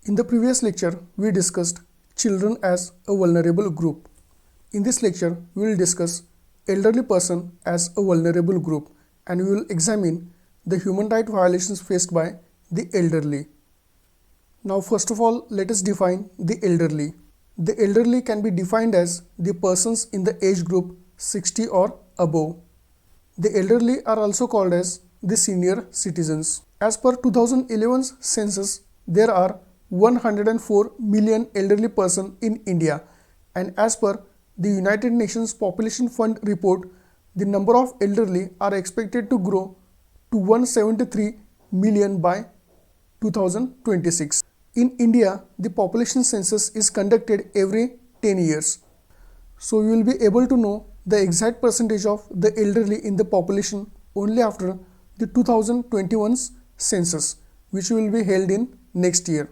In the previous lecture, we discussed children as a vulnerable group. In this lecture, we will discuss elderly person as a vulnerable group, and we will examine the human rights violations faced by the elderly. Now first of all, let us define the elderly. The elderly can be defined as the persons in the age group 60 or above. The elderly are also called as the senior citizens. As per 2011's census, there are 104 million elderly persons in India, and as per the United Nations Population Fund report, the number of elderly are expected to grow to 173 million by 2026. In India, the population census is conducted every 10 years. So you will be able to know the exact percentage of the elderly in the population only after the 2021's census, which will be held in next year.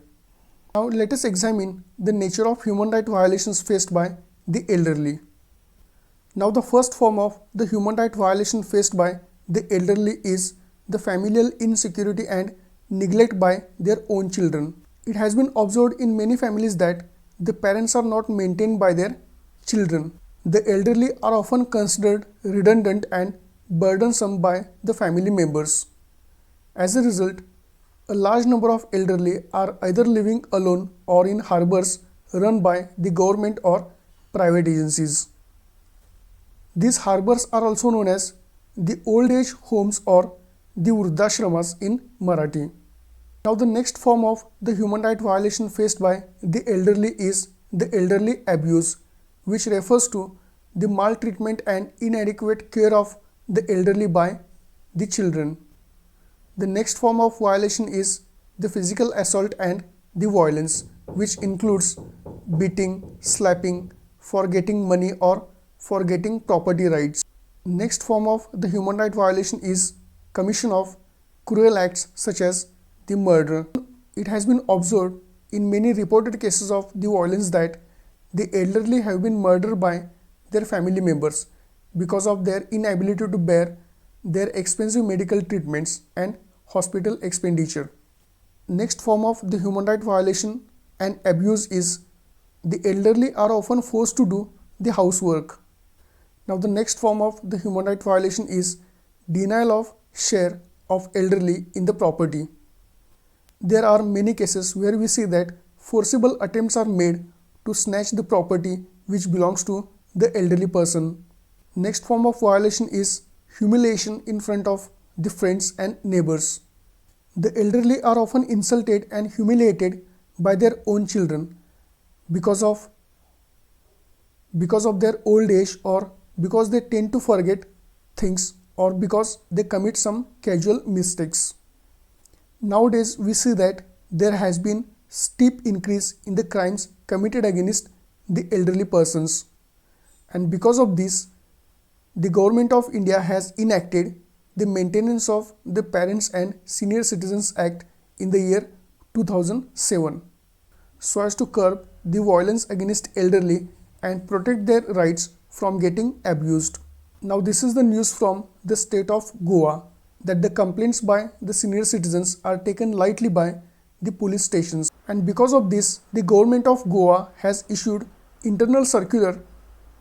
Now let us examine the nature of human rights violations faced by the elderly. Now the first form of the human rights violation faced by the elderly is the familial insecurity and neglect by their own children. It has been observed in many families that the parents are not maintained by their children. The elderly are often considered redundant and burdensome by the family members. As a result, a large number of elderly are either living alone or in harbors run by the government or private agencies. These harbors are also known as the old age homes or the Vruddhashramas in Marathi. Now the next form of the human rights violation faced by the elderly is the elderly abuse, which refers to the maltreatment and inadequate care of the elderly by the children. The next form of violation is the physical assault and the violence, which includes beating, slapping, for getting money or for getting property rights. Next form of the human rights violation is commission of cruel acts such as the murder. It has been observed in many reported cases of the violence that the elderly have been murdered by their family members because of their inability to bear their expensive medical treatments and hospital expenditure. Next form of the human rights violation and abuse is the elderly are often forced to do the housework. Now the next form of the human rights violation is denial of share of elderly in the property. There are many cases where we see that forcible attempts are made to snatch the property which belongs to the elderly person. Next form of violation is humiliation in front of the friends and neighbors. The elderly are often insulted and humiliated by their own children because of their old age, or because they tend to forget things, or because they commit some casual mistakes. Nowadays we see that there has been steep increase in the crimes committed against the elderly persons, and because of this the Government of India has enacted the Maintenance of the Parents and Senior Citizens Act in the year 2007 so as to curb the violence against elderly and protect their rights from getting abused. Now this is the news from the state of Goa, that the complaints by the senior citizens are taken lightly by the police stations, and because of this the government of Goa has issued internal circular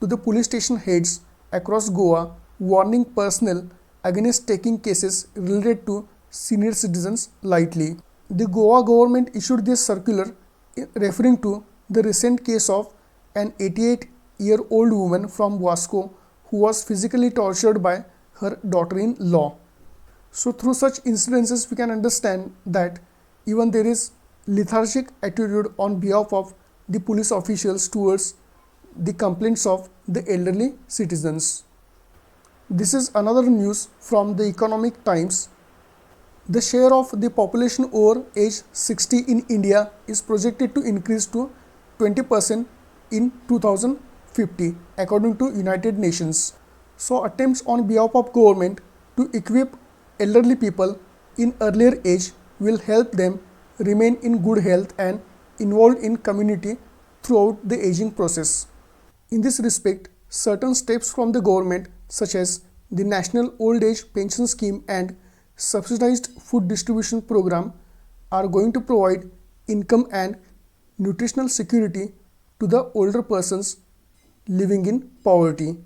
to the police station heads across Goa warning personnel against taking cases related to senior citizens lightly. The Goa government issued this circular referring to the recent case of an 88-year-old woman from Vasco who was physically tortured by her daughter-in-law. So through such incidences we can understand that even there is lethargic attitude on behalf of the police officials towards the complaints of the elderly citizens. This is another news from the Economic Times. The share of the population over age 60 in India is projected to increase to 20% in 2050 according to United Nations. So attempts on behalf of government to equip elderly people in earlier age will help them remain in good health and involved in community throughout the aging process. In this respect, certain steps from the government such as the National Old Age Pension Scheme and subsidized food distribution program are going to provide income and nutritional security to the older persons living in poverty.